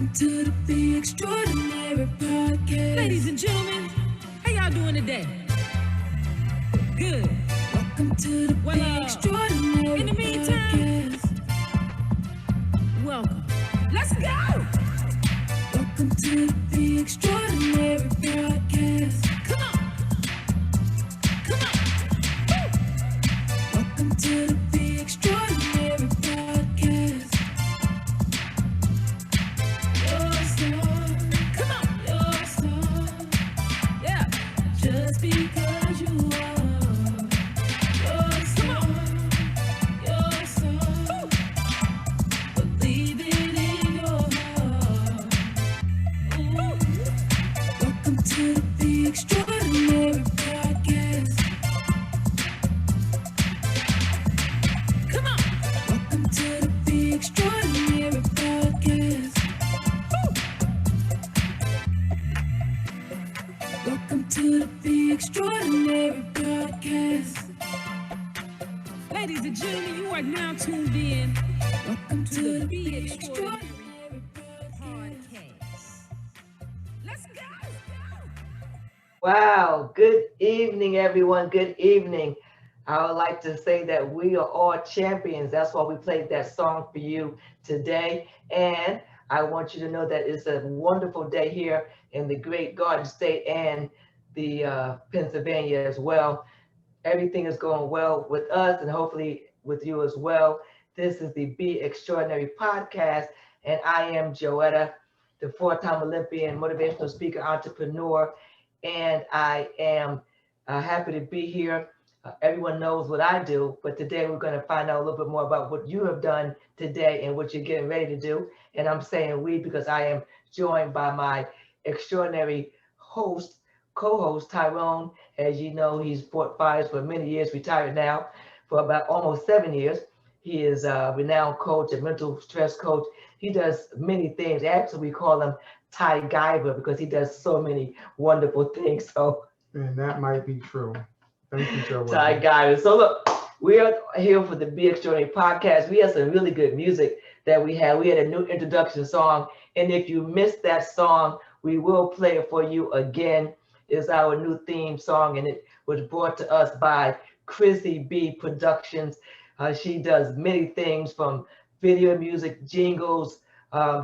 Welcome to the Be Extraordinary Podcast. Ladies and gentlemen, how y'all doing today? Good. Welcome to the Be Extraordinary In the meantime, Podcast. welcome. Let's go. Welcome to the Be Extraordinary Podcast. Come on. Come on. Woo. Welcome to the Be Extraordinary Podcast. Your song, Come on. your song, Yeah. just because you are. Your song, your song, believe it in your heart. Welcome to the Be Extraordinary Podcast. Come on. Welcome to the Be Extraordinary Podcast. Welcome to the Be Extraordinary Podcast. Ladies and gentlemen, you are now tuned in Welcome to to the the Be Be Extraordinary Extraordinary Podcast. Podcast. Let's go. Wow, good evening, everyone. Good evening. I would like to say that we are all champions. That's why we played that song for you today. And I want you to know that it's a wonderful day here in the great Garden State and the Pennsylvania as well. Everything is going well with us and hopefully with you as well. This is the Be Extraordinary Podcast, and I am Joetta, the four-time Olympian, motivational speaker, entrepreneur, and I am happy to be here. Everyone knows what I do, but today we're going to find out a little bit more about what you have done today and what you're getting ready to do. And I'm saying we because I am joined by my extraordinary host, co-host, Tyrone. As you know, he's fought fires for many years, retired now for about almost 7 years. He is a renowned coach, a mental stress coach. He does many things. Actually, we call him Ty Guyver because he does so many wonderful things. So And that might be true. Thank you, Joe. Ty Guyver. So look, we are here for the Be Extraordinary Podcast. We have some really good music that we had. We had a new introduction song. And if you missed that song, we will play it for you again. It's our new theme song, and it was brought to us by Crissie B Productions. She does many things from video music, jingles.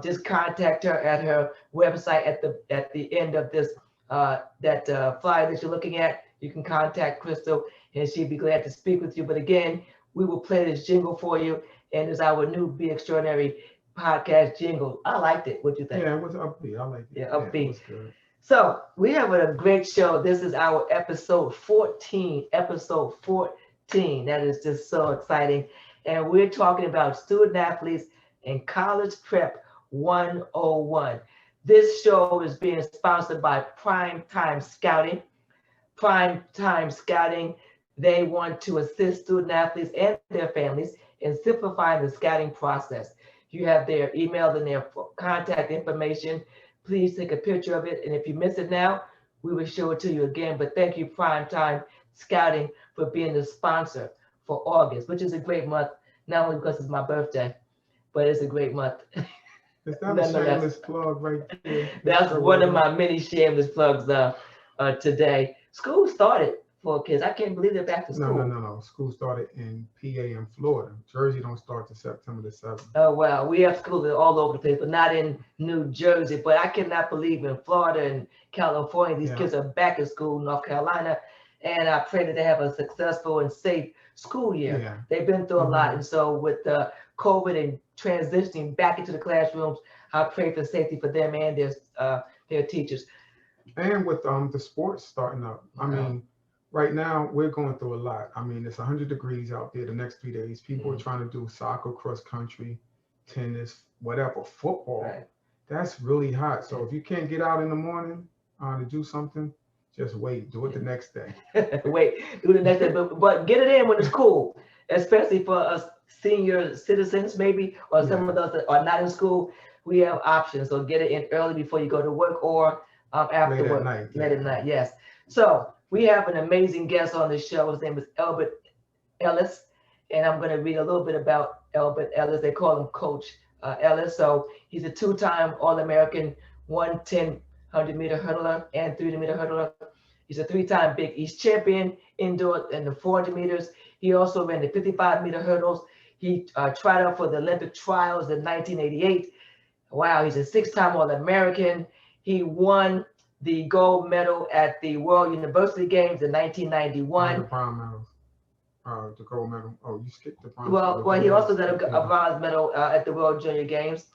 Just contact her at her website at the end of this flyer that you're looking at. You can contact Crystal, and she'd be glad to speak with you. But again, we will play this jingle for you, and it's our new Be Extraordinary Podcast jingle. I liked it. What do you think? Yeah, it was upbeat. I like it. Yeah, upbeat. It was good. So we have a great show. This is our episode 14. Episode 14. That is just so exciting. And we're talking about student athletes and college prep 101. This show is being sponsored by Prime Time Scouting. Prime Time Scouting, they want to assist student athletes and their families in simplifying the scouting process. You have their email and their contact information. Please take a picture of it. And if you miss it now, we will show it to you again. But thank you, Prime Time Scouting, for being the sponsor for August, which is a great month, not only because it's my birthday, but it's a great month. Is that a shameless plug right there? That's one of my many shameless plugs today. School started for kids. I can't believe they're back to school. No. School started in PA in Florida. Jersey don't start till September the 7th. Oh, wow. We have schools all over the place, but not in New Jersey. But I cannot believe in Florida and California, these kids are back in school, North Carolina. And I pray that they have a successful and safe school year. Yeah. They've been through a lot. And so with COVID and transitioning back into the classrooms, I pray for safety for them and their teachers. And with the sports starting up, I mean, right now we're going through a lot. I mean, it's 100 degrees out there the next 3 days. People are trying to do soccer, cross country, tennis, whatever, football. Right. That's really hot. So if you can't get out in the morning to do something, just wait. Do it the next day. Wait, do the next day, but get it in when it's cool, especially for us senior citizens, maybe, or some of those that are not in school. We have options, so get it in early before you go to work or after Late at work. night, Late at night, yes. So we have an amazing guest on the show. His name is Elbert Ellis, and I'm going to read a little bit about Elbert Ellis. They call him Coach Ellis. So he's a two-time All-American 110 100-meter hurdler and 300-meter hurdler. He's a three-time Big East champion indoor in the 400 meters. He also ran the 55-meter hurdles. He tried out for the Olympic trials in 1988. Wow, he's a six-time All-American. He won the gold medal at the World University Games in 1991. The bronze medals. The gold medal. Oh, you skipped the bronze. Well, he also got a bronze medal at the World Junior Games.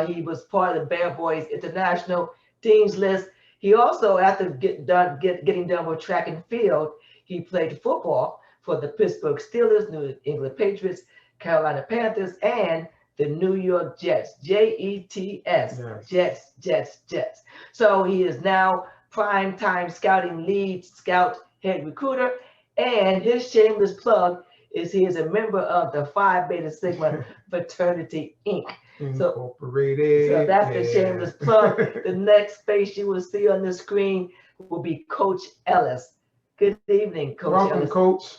He was part of the Bear Boys International Teams list. He also, after getting done with track and field, he played football for the Pittsburgh Steelers, New England Patriots, Carolina Panthers, and the New York Jets. Jets. Yes. Jets. So he is now prime time scouting lead scout head recruiter. And his shameless plug is he is a member of the Phi Beta Sigma Fraternity, Inc. Incorporated. So that's the shameless plug. The next face you will see on the screen will be Coach Ellis. Good evening, Coach Welcome, Ellis. Coach.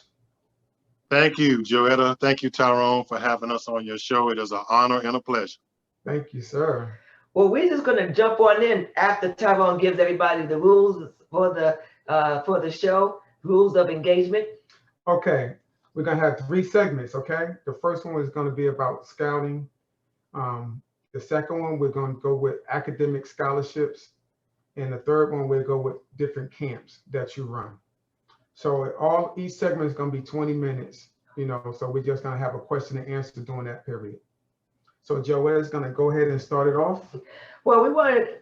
Thank you, Joetta. Thank you, Tyrone, for having us on your show. It is an honor and a pleasure. Thank you, sir. Well, we're just going to jump on in after Tyrone gives everybody the rules for the show, rules of engagement. Okay, we're gonna have 3 segments. Okay, the first one is going to be about scouting. The second one we're going to go with academic scholarships, and the third one we'll go with different camps that you run. So each segment is going to be 20 minutes. So we're just going to have a question and answer during that period. So Joetta is going to go ahead and start it off. Well,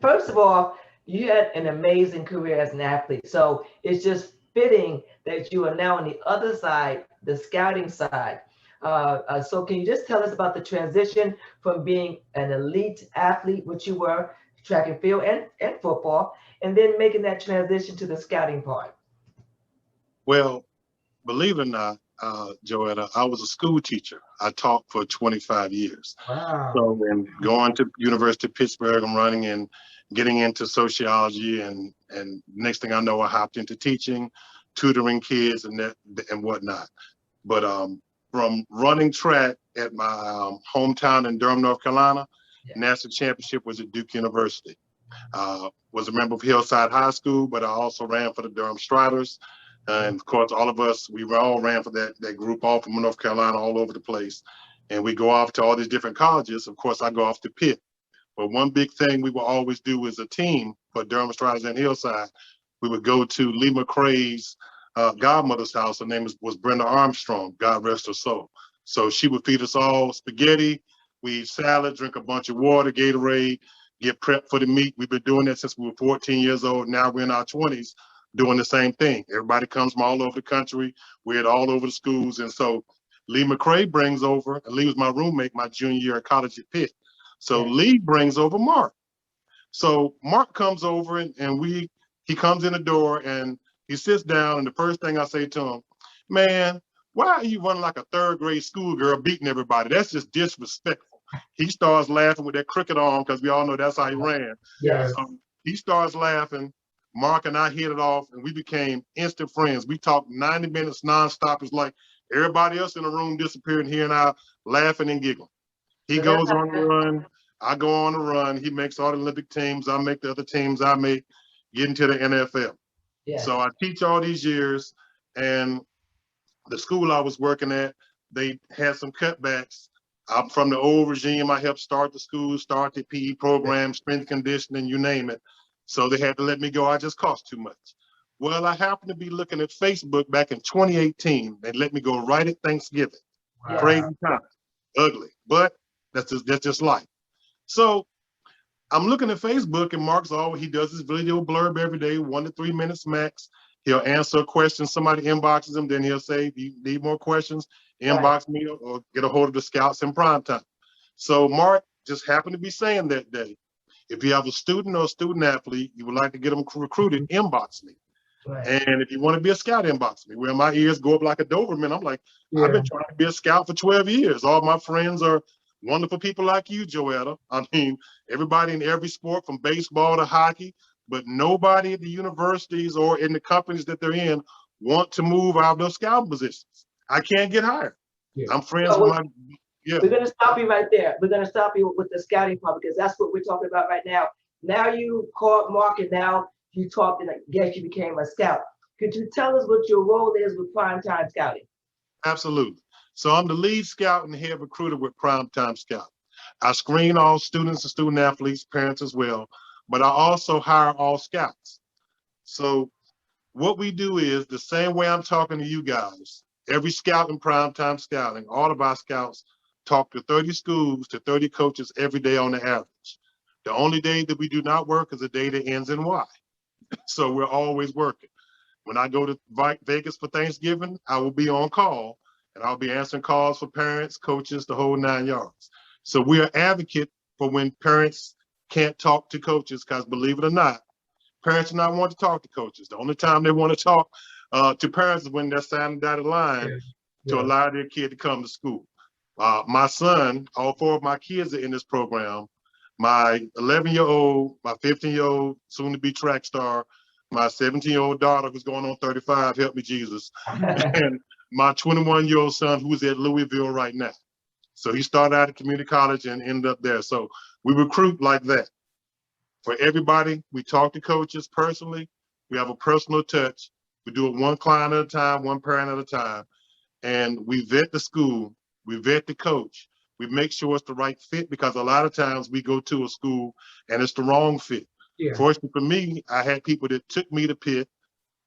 first of all, you had an amazing career as an athlete. So it's just fitting that you are now on the other side, the scouting side. So can you just tell us about the transition from being an elite athlete, which you were, track and field and football, and then making that transition to the scouting part? Well, believe it or not, Joetta, I was a school teacher. I taught for 25 years. Wow. So when going to University of Pittsburgh, I'm running and getting into sociology, and next thing I know, I hopped into teaching, tutoring kids and whatnot. But from running track at my hometown in Durham, North Carolina, national championship was at Duke University. Was a member of Hillside High School, but I also ran for the Durham Striders. And of course, all of us, we all ran for that group, all from North Carolina, all over the place. And we go off to all these different colleges. Of course, I go off to Pitt. But one big thing we will always do as a team for Durham Striders and Hillside, we would go to Lee McCrae's godmother's house. Her name was Brenda Armstrong, God rest her soul. So she would feed us all spaghetti, we eat salad, drink a bunch of water, Gatorade, get prepped for the meet. We've been doing that since we were 14 years old. Now we're in our 20s doing the same thing. Everybody comes from all over the country. We're at all over the schools. And so Lee McCrae brings over, and Lee was my roommate my junior year at college at Pitt. So Lee brings over Mark. So Mark comes over and he comes in the door and he sits down, and the first thing I say to him, man, why are you running like a 3rd grade schoolgirl beating everybody? That's just disrespectful. He starts laughing with that crooked arm because we all know that's how he ran. Yes. So he starts laughing. Mark and I hit it off, and we became instant friends. We talked 90 minutes nonstop. It's like everybody else in the room disappeared, and he and I laughing and giggling. He goes on the run. I go on the run. He makes all the Olympic teams. I make the other teams. I make get into the NFL. Yes. So I teach all these years, and the school I was working at, they had some cutbacks. I'm from the old regime. I helped start the school, start the PE program, strength conditioning, you name it. So they had to let me go. I just cost too much. Well, I happened to be looking at Facebook back in 2018. They let me go right at Thanksgiving. Wow. Crazy time, ugly, but that's just life. So I'm looking at Facebook, and Mark's he does his video blurb every day, 1 to 3 minutes max. He'll answer a question, somebody inboxes him, then he'll say, if you need more questions, inbox me or get a hold of the scouts in prime time. So Mark just happened to be saying that day, if you have a student or a student athlete, you would like to get them recruited, inbox me. Right. And if you want to be a scout, inbox me. Well, my ears go up like a Doberman. I'm like, I've been trying to be a scout for 12 years. All my friends are wonderful people like you, Joetta. I mean, everybody in every sport from baseball to hockey, but nobody at the universities or in the companies that they're in want to move out of those scouting positions. I can't get hired. Yeah. I'm friends with my, Yeah. We're going to stop you right there. We're going to stop you with the scouting part because that's what we're talking about right now. Now you called Mark and now you talked and I guess you became a scout. Could you tell us what your role is with Primetime Scouting? Absolutely. So I'm the lead scout and head recruiter with Primetime Scout. I screen all students and student athletes, parents as well, but I also hire all scouts. So what we do is the same way I'm talking to you guys. Every scout in Primetime Scouting, all of our scouts talk to 30 schools, to 30 coaches every day on the average. The only day that we do not work is a day that ends in Y. So we're always working. When I go to Vegas for Thanksgiving, I will be on call and I'll be answering calls for parents, coaches, the whole 9 yards. So we are advocate for when parents can't talk to coaches because believe it or not, parents do not want to talk to coaches. The only time they want to talk to parents is when they're signing dotted line to allow their kid to come to school. My son, all 4 of my kids are in this program. My 11-year-old, my 15-year-old, soon to be track star, my 17-year-old daughter who's going on 35, help me Jesus, and my 21-year-old son who's at Louisville right now. So he started out at community college and ended up there. So we recruit like that. For everybody, we talk to coaches personally. We have a personal touch. We do it one client at a time, one parent at a time. And we vet the school, we vet the coach. We make sure it's the right fit because a lot of times we go to a school and it's the wrong fit. Yeah. Fortunately for me, I had people that took me to Pitt,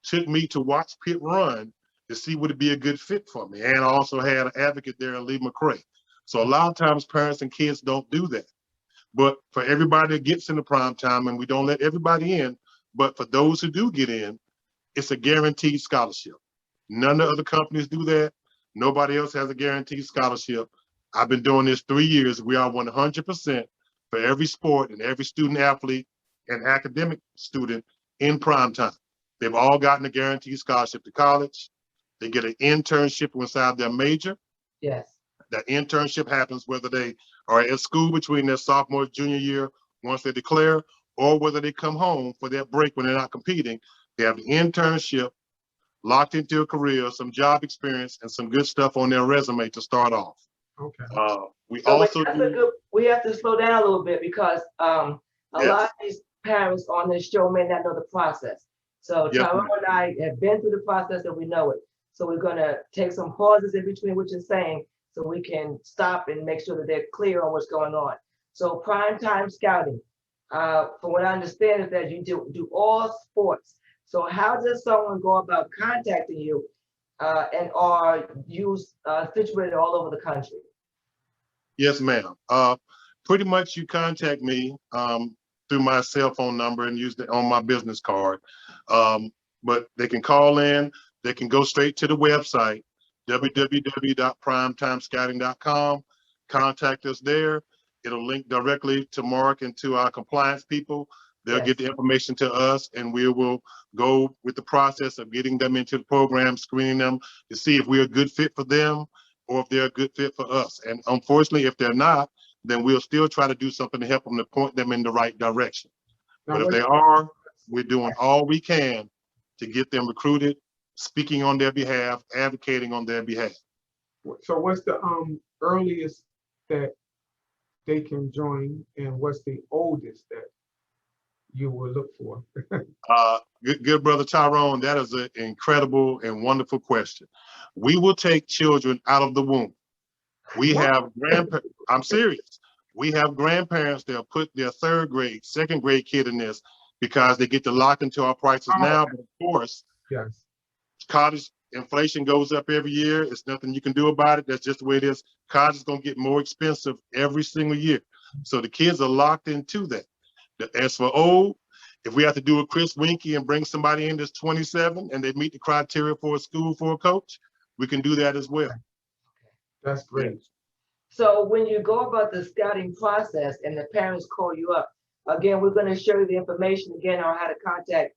took me to watch Pitt run to see would it be a good fit for me. And I also had an advocate there, Lee McCray. So a lot of times parents and kids don't do that. But for everybody that gets into prime time, and we don't let everybody in, but for those who do get in, it's a guaranteed scholarship. None of the other companies do that. Nobody else has a guaranteed scholarship. I've been doing this 3 years. We are 100% for every sport and every student athlete and academic student in prime time. They've all gotten a guaranteed scholarship to college. They get an internship inside their major. Yes. That internship happens whether they are at school between their sophomore and junior year once they declare, or whether they come home for that break when they're not competing. They have the internship, locked into a career, some job experience, and some good stuff on their resume to start off. Okay. We So also that's do, a good, we have to slow down a little bit because a Yes. lot of these parents on this show may not know the process. So Yes, Tyrone ma'am. and I have been through the process and we know it. So we're gonna take some pauses in between what you're saying so we can stop and make sure that they're clear on what's going on. So prime time scouting, from what I understand is that you do all sports. So how does someone go about contacting you and are you situated all over the country? Yes, ma'am. Pretty much you contact me through my cell phone number and use it on my business card. But they can call in, they can go straight to the website, www.primetimescouting.com. Contact us there. It'll link directly to Mark and to our compliance people. They'll Yes. get the information to us and we will go with the process of getting them into the program, screening them to see if we're a good fit for them or if they're a good fit for us. And unfortunately, if they're not, then we'll still try to do something to help them to point them in the right direction. Now, But if what- they are, we're doing all we can to get them recruited, speaking on their behalf, advocating on their behalf. So what's the earliest that they can join, and what's the oldest that you will look for? Good brother Tyrone, that is an incredible and wonderful question. We will take children out of the womb. We have grandparents, I'm serious. We have grandparents that'll put their 3rd grade, 2nd grade kid in this because they get to lock into our prices now. But of course, Yes. college inflation goes up every year. It's nothing you can do about it. That's just the way it is. College is going to get more expensive every single year. So the kids are locked into that. As for old, if we have to do a Chris Winkie and bring somebody in that's 27 and they meet the criteria for a school for a coach, we can do that as well. That's great. So when you go about the scouting process and the parents call you up, again, we're going to show you the information again on how to contact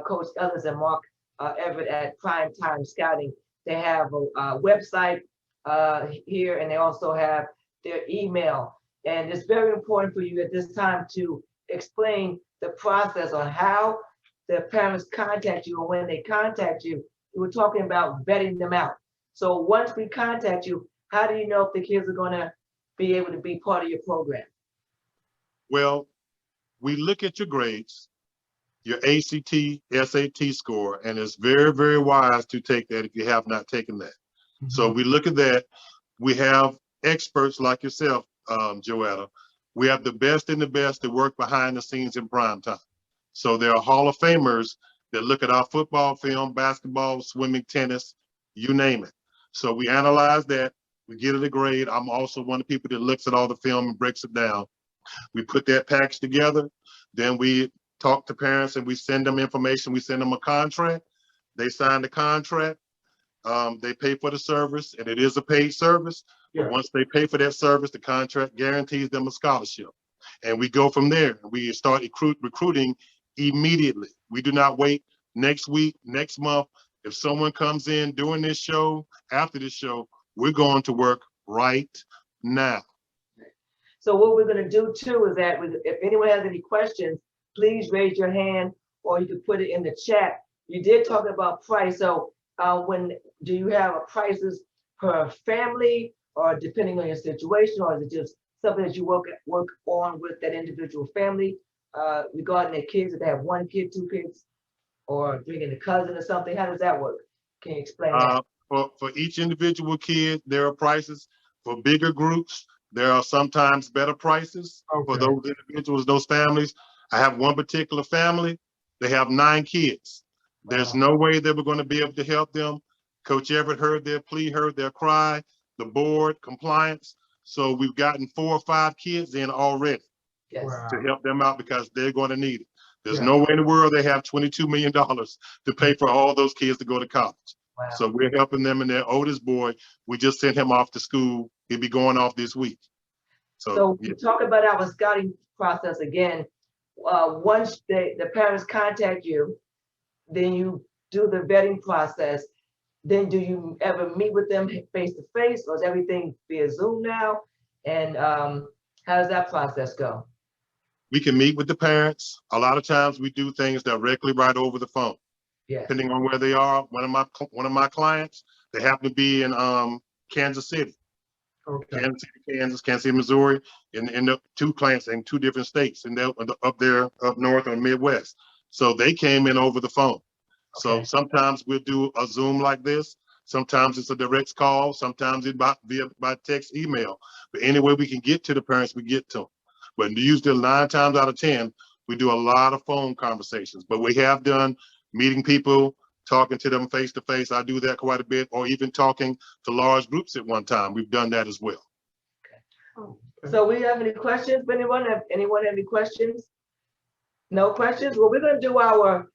Coach Ellis and Mark Everett at Primetime Scouting. They have a website here and they also have their email. And it's very important for you at this time to explain the process on how the parents contact you and when they contact you. We were talking about vetting them out. So once we contact you, how do you know if the kids are going to be able to be part of your program? Well, we look at your grades, your ACT, SAT score, and it's very, very wise to take that if you have not taken that. So we look at that. We have experts like yourself, Joetta. We have the best and the best that work behind the scenes in prime time. So there are Hall of Famers that look at our football film, basketball, swimming, tennis, you name it. So we analyze that. We get it a grade. I'm also one of the people that looks at all the film and breaks it down. We put that package together. Then we talk to parents and we send them information. We send them a contract. They sign the contract. They pay for the service, and it is a paid service. Yeah. But once they pay for that service, the contract guarantees them a scholarship. And we go from there. We start recruiting immediately. We do not wait next week, next month. If someone comes in during this show, after this show, we're going to work right now. So what we're going to do too is that if anyone has any questions, please raise your hand or you can put it in the chat. You did talk about price. So when do you have prices per family or depending on your situation, or is it just something that you work on with that individual family regarding their kids, if they have one kid, two kids, or bringing a cousin or something? How does that work? Can you explain that? For each individual kid, there are prices. For bigger groups, there are sometimes better prices for those individuals, those families. I have one particular family, they have 9 kids. There's no way that we're going to be able to help them. Coach Everett heard their plea, heard their cry, the board, compliance. So we've gotten 4 or 5 kids in already to help them out because they're going to need it. There's no way in the world they have $22 million to pay for all those kids to go to college. Wow. So we're helping them, and their oldest boy, we just sent him off to school. He'll be going off this week. So you talk about our scouting process again. Once the parents contact you, then you do the vetting process. Then do you ever meet with them face to face, or is everything via Zoom now? And how does that process go? We can meet with the parents. A lot of times we do things directly right over the phone. Yeah. Depending on where they are. One of my clients, they happen to be in Kansas City. Okay. Kansas City, Kansas City, Missouri, and the 2 plants in 2 different states, and they're up there, up north or Midwest. So they came in over the phone. So sometimes we'll do a Zoom like this. Sometimes it's a direct call. Sometimes it's by text, email. But any way we can get to the parents, we get to them. But usually 9 times out of 10, we do a lot of phone conversations. But we have done meeting people, talking to them face to face. I do that quite a bit, or even talking to large groups at one time. We've done that as well. So we have any questions? Anyone have any questions? No questions? Well, we're going to do our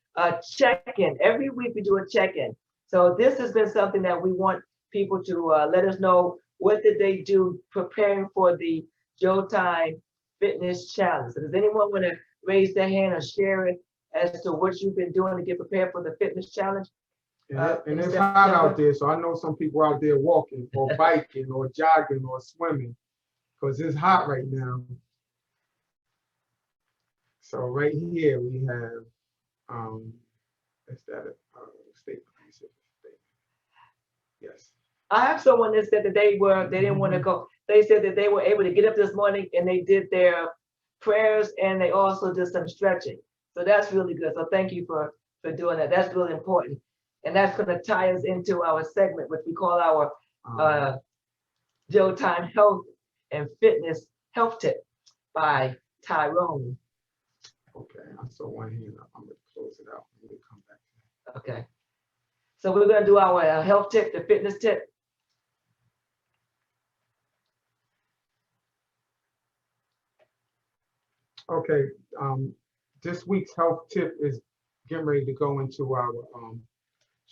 check-in. Every week we do a check-in. So this has been something that we want people to let us know, what did they do preparing for the JoTyme Fitness Challenge. So does anyone want to raise their hand or share it as to what you've been doing to get prepared for the fitness challenge? And it's hot out there, so I know some people out there walking or biking or jogging or swimming because it's hot right now. So right here we have, is that a statement? Yes. I have someone that said that they didn't want to go. They said that they were able to get up this morning and they did their prayers and they also did some stretching. So that's really good. So thank you for doing that. That's really important. And that's going to tie us into our segment, which we call our JoTyme Health and Fitness Health Tip by Tyrone. Okay, I saw one hand up. I'm going to close it out and we'll come back. Okay. So we're going to do our health tip, the fitness tip. Okay, this week's health tip is getting ready to go into our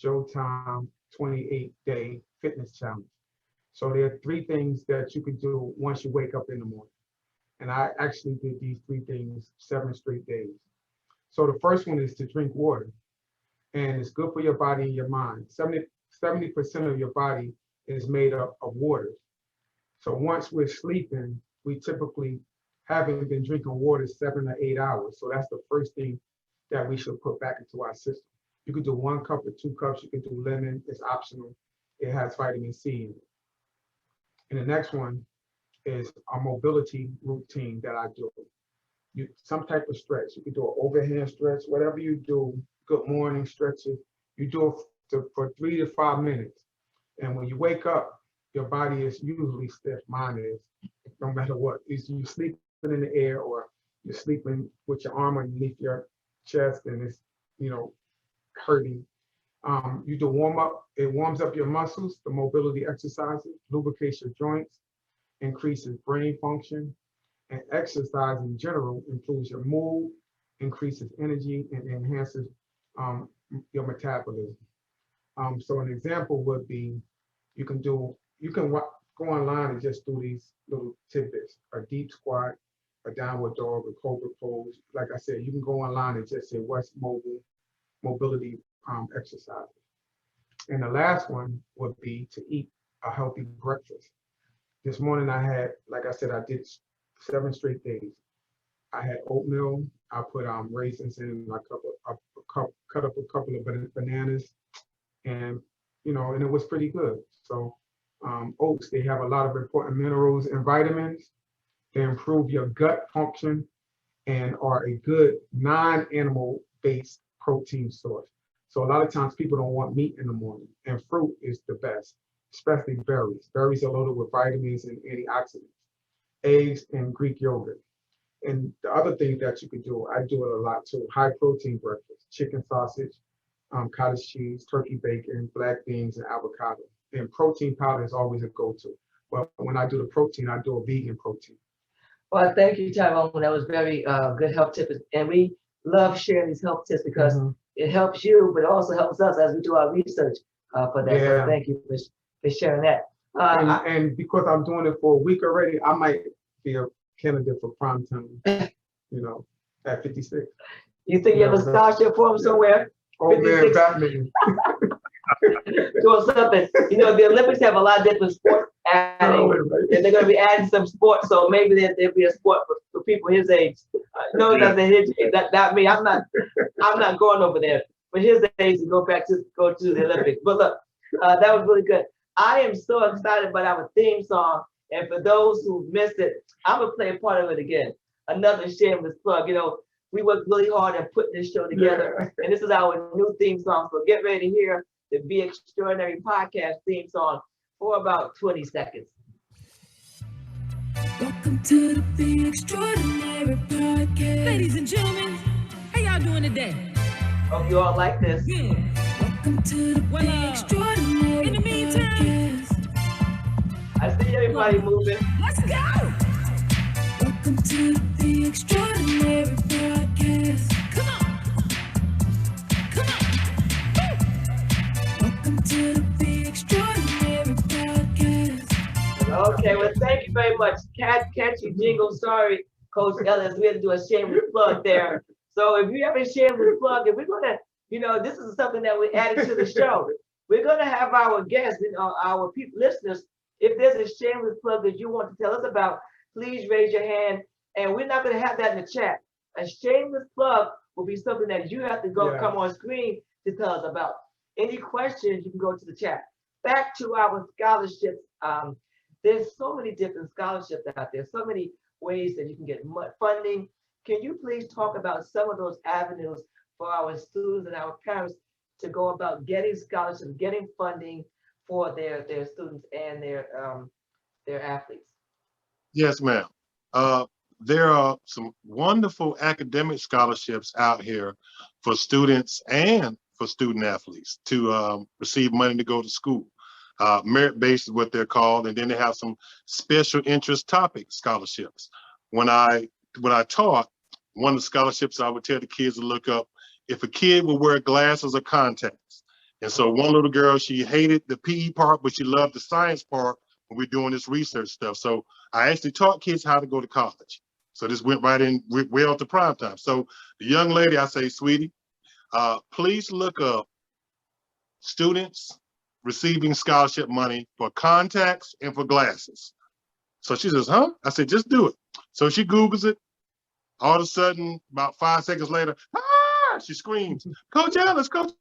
JoTyme 28-day fitness challenge. So there are 3 things that you can do once you wake up in the morning. And I actually did these 3 things 7 straight days. So the first one is to drink water. And it's good for your body and your mind. 70% of your body is made up of water. So once we're sleeping, we typically haven't been drinking water 7 or 8 hours. So that's the first thing that we should put back into our system. You could do 1 cup or 2 cups. You can do lemon. It's optional. It has vitamin C in it. And the next one is a mobility routine that I do. Some type of stretch. You can do an overhand stretch, whatever you do, good morning stretches. You do it for 3 to 5 minutes. And when you wake up, your body is usually stiff. Mine is, no matter what. Is you sleeping in the air or you're sleeping with your arm underneath your chest and it's, hurting. You do warm up. It warms up your muscles, the mobility exercises, lubricates your joints, increases brain function, and exercise in general improves your mood, increases energy, and enhances your metabolism. So an example would be, you can go online and just do these little tidbits: a deep squat, a downward dog, a cobra pose. Like I said, you can go online and just say what's mobility exercises. And the last one would be to eat a healthy breakfast. This morning I had, like I said, I did 7 straight days. I had oatmeal. I put raisins in, cut up a couple of bananas, and and it was pretty good. So oats, they have a lot of important minerals and vitamins. They improve your gut function and are a good non-animal based protein source. So a lot of times people don't want meat in the morning, and fruit is the best, especially berries. Berries are loaded with vitamins and antioxidants. Eggs and Greek yogurt. And the other thing that you could do, I do it a lot too: high protein breakfast, chicken sausage, cottage cheese, turkey bacon, black beans, and avocado. And protein powder is always a go-to. But when I do the protein, I do a vegan protein. Well, thank you, Tyrone. That was very good health tips. And we love sharing these health tips because it helps you, but it also helps us as we do our research for that. So thank you for sharing that. And because I'm doing it for a week already, I might be a candidate for prime time, at 56. You think you have a scholarship for them somewhere? Oh man, Batman. Doing something. The Olympics have a lot of different sports adding, and they're going to be adding some sports. So maybe there'll be a sport for people his age. No, not his age. Not me. I'm not going over there. But his age to go to the Olympics. But look, that was really good. I am so excited about our theme song. And for those who missed it, I'm gonna play a part of it again. Another shameless plug. We worked really hard at putting this show together, and this is our new theme song. So get ready to hear the Be Extraordinary podcast theme song for about 20 seconds. Welcome to the Be Extraordinary podcast. Ladies and gentlemen, how y'all doing today? Hope you all like this. Yeah. Welcome to the Be Extraordinary In the meantime, podcast. I see everybody moving. let's go. Welcome to the Be Extraordinary podcast. Come on. Welcome to the Be Extraordinary podcast. Okay, well, thank you very much. Catchy jingle. Sorry, Coach Ellis. We had to do a shameless plug there. So if you have a shameless plug, if we're gonna, this is something that we added to the show. We're gonna have our guests, our listeners. If there's a shameless plug that you want to tell us about, please raise your hand. And we're not gonna have that in the chat. A shameless plug will be something that you have to come on screen to tell us about. Any questions, you can go to the chat. Back to our scholarships. There's so many different scholarships out there, so many ways that you can get funding. Can you please talk about some of those avenues for our students and our parents to go about getting scholarships, getting funding for their students and their athletes? Yes, ma'am. There are some wonderful academic scholarships out here for students and for student athletes to receive money to go to school. Merit-based is what they're called, and then they have some special interest topic scholarships. When I taught, one of the scholarships I would tell the kids to look up if a kid would wear glasses or contacts. And so one little girl, she hated the PE part, but she loved the science part when we're doing this research stuff. So I actually taught kids how to go to college. So this went right in well to prime time. So the young lady, I say, sweetie, please look up students receiving scholarship money for contacts and for glasses. So she says, huh? I said, just do it. So she Googles it. All of a sudden, about 5 seconds later, she screams, Coach Ellis, Coach.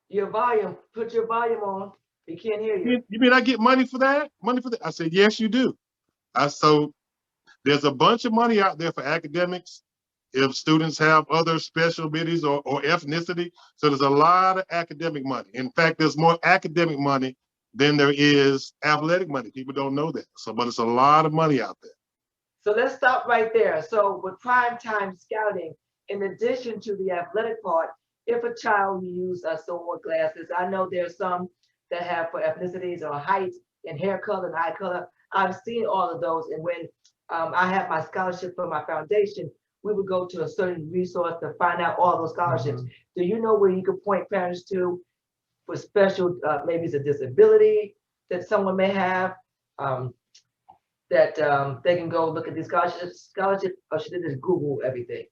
Your volume, put your volume on. He can't hear you. You mean I get money for that? Money for that? I said, yes, you do. So there's a bunch of money out there for academics if students have other special abilities or ethnicity. So there's a lot of academic money. In fact, there's more academic money than there is athletic money. People don't know that. So, but it's a lot of money out there. So let's stop right there. So with primetime scouting, in addition to the athletic part, if a child uses sword glasses, I know there's some that have for ethnicities or height and hair color and eye color. I've seen all of those. And when I had my scholarship for my foundation, we would go to a certain resource to find out all those scholarships. Do you know where you could point parents to for special, maybe it's a disability that someone may have, that they can go look at these scholarships, or should they just Google everything?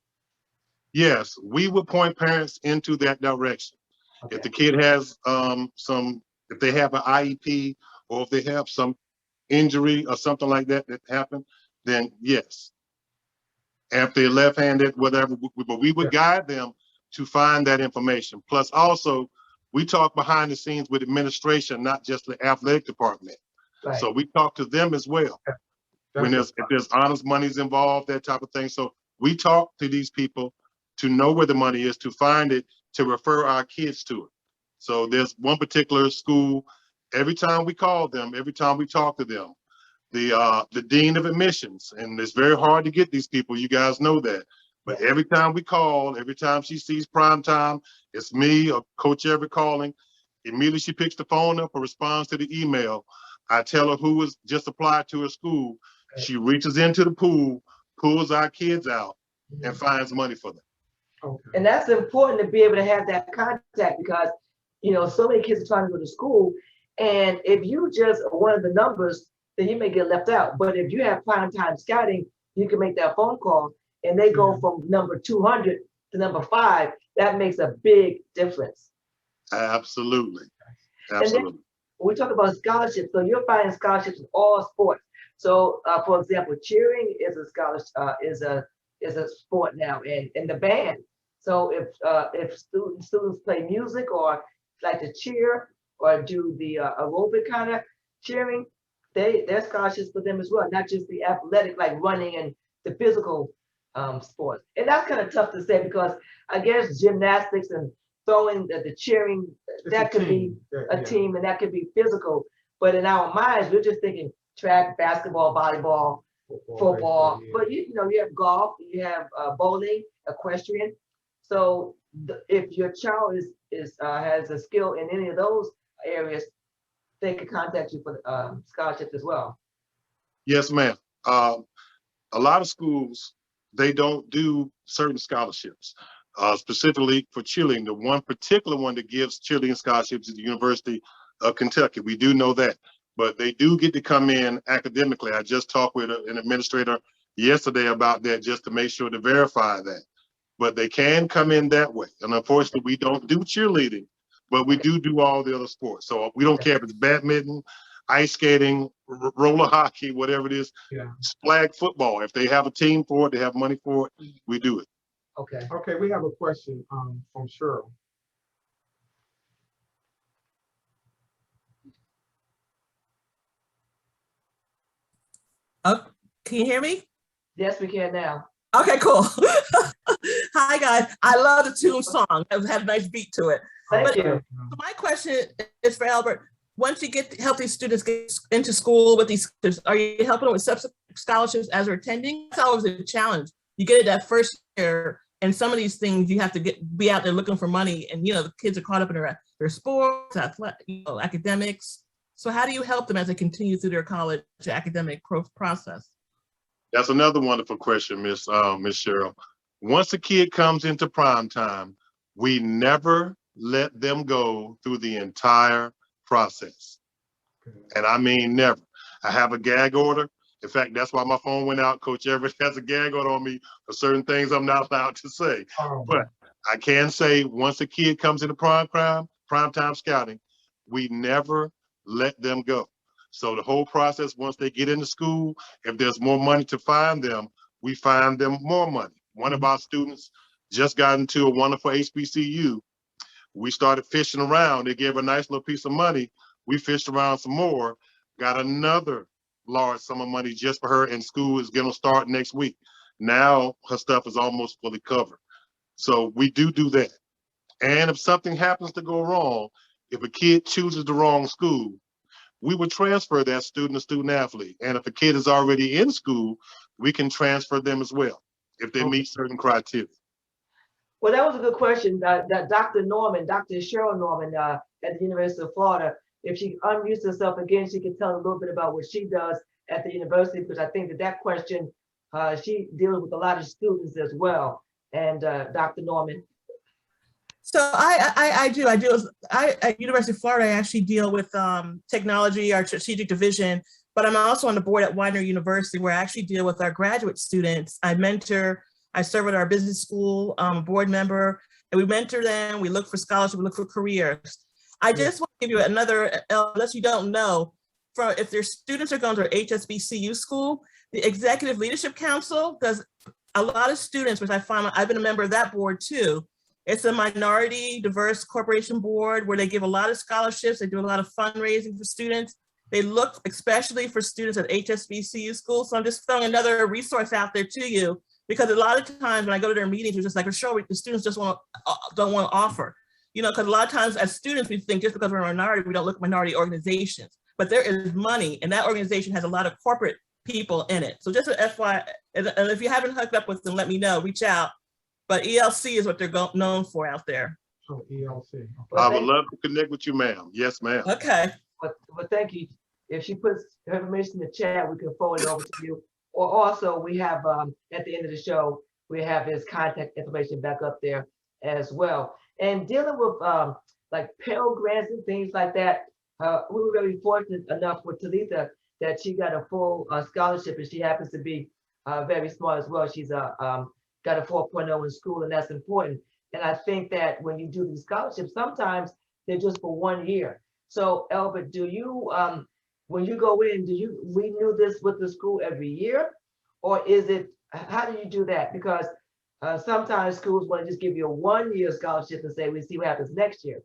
Yes, we would point parents into that direction. Okay. If the kid has if they have an IEP or if they have some injury or something like that that happened, then yes. If they're left-handed, whatever, but we would guide them to find that information. Plus also, we talk behind the scenes with administration, not just the athletic department. Right. So we talk to them as well. When if there's honest monies involved, that type of thing. So we talk to these people to know where the money is, to find it, to refer our kids to it. So there's one particular school, every time we call them, every time we talk to them, the dean of admissions, and it's very hard to get these people, you guys know that. But every time we call, every time she sees prime time, it's me or Coach Everett calling. Immediately she picks the phone up or responds to the email. I tell her who was just applied to her school. She reaches into the pool, pulls our kids out, and finds money for them. Okay. And that's important to be able to have that contact, because so many kids are trying to go to school, and if you just are one of the numbers, then you may get left out. But if you have prime time scouting, you can make that phone call, and they go from number 200 to number 5. That makes a big difference. Absolutely. And then we talk about scholarships. So you're finding scholarships in all sports. So, for example, cheering is a scholarship, is a sport now, and the band. So if students play music or like to cheer or do the aerobic kind of cheering, there's scholarships for them as well, not just the athletic like running and the physical sports. And that's kind of tough to say, because I guess gymnastics and throwing, the cheering, that could be a team, and that could be physical. But in our minds, we're just thinking track, basketball, volleyball, football. But you have golf, you have bowling, equestrian. So if your child has a skill in any of those areas, they can contact you for scholarships as well. Yes, ma'am. A lot of schools, they don't do certain scholarships, specifically for cheerleading. The one particular one that gives cheerleading scholarships is the University of Kentucky. We do know that, but they do get to come in academically. I just talked with an administrator yesterday about that, just to make sure to verify that. But they can come in that way. And unfortunately, we don't do cheerleading, but we do all the other sports. So we don't care if it's badminton, ice skating, roller hockey, whatever it is, flag football. If they have a team for it, they have money for it, we do it. Okay. Okay, we have a question from Cheryl. Oh, can you hear me? Yes, we can now. Okay, cool. Hi, guys. I love the tune song. It had a nice beat to it. Thank you. So my question is for Elbert. Once you help these students get into school with these, are you helping them with scholarships as they're attending? It's always a challenge. You get it that first year, and some of these things you have to be out there looking for money, and the kids are caught up in their sports, academics. So how do you help them as they continue through their college academic process? That's another wonderful question, Miss Cheryl. Once a kid comes into prime time, we never let them go through the entire process. And I mean never. I have a gag order. In fact, that's why my phone went out. Coach Everett has a gag order on me for certain things I'm not allowed to say. But I can say, once a kid comes into prime time scouting, we never let them go. So the whole process, once they get into school, if there's more money to find them, we find them more money. One of our students just got into a wonderful HBCU, We started fishing around. They gave a nice little piece of money. We fished around some more, got another large sum of money just for her, and school is going to start next week. Now her stuff is almost fully covered. So we do that. And if something happens to go wrong, if a kid chooses the wrong school, we would transfer that student to student athlete. And if a kid is already in school, we can transfer them as well if they meet certain criteria. Well, that was a good question. That Dr. Cheryl Norman at the University of Florida, if she unmutes herself again, she can tell a little bit about what she does at the university, because I think that question, she deals with a lot of students as well. And Dr. Norman. So I do at University of Florida, I actually deal with technology, our strategic division, but I'm also on the board at Widener University, where I actually deal with our graduate students. I mentor, I serve at our business school, board member, and we mentor them, we look for scholarships, we look for careers. I just want to give you another, unless you don't know, if their students are going to HSBCU school, the Executive Leadership Council does a lot of students, which I find, I've been a member of that board too. It's a minority diverse corporation board where they give a lot of scholarships. They do a lot of fundraising for students. They look especially for students at HSBCU school. So I'm just throwing another resource out there to you, because a lot of times when I go to their meetings, it's just like, sure, the students just don't want to offer, you know, because a lot of times as students, we think just because we're a minority, we don't look at minority organizations, but there is money, and that organization has a lot of corporate people in it. So just an FYI, and if you haven't hooked up with them, let me know, reach out. But ELC is what they're known for out there. Oh, ELC. I would love to connect with you, ma'am. Yes, ma'am. Okay. But thank you. If she puts her information in the chat, we can forward it over to you. Or also we have, at the end of the show, we have his contact information back up there as well. And dealing with like Pell Grants and things like that, we were really fortunate enough with Talitha that she got a full scholarship, and she happens to be very smart as well. She's got a 4.0 in school, and that's important. And I think that when you do these scholarships, sometimes they're just for 1 year. So Elbert, do you, when you go in, do you renew this with the school every year? Or is it, how do you do that? Because sometimes schools want to just give you a 1 year scholarship and say, we see what happens next year.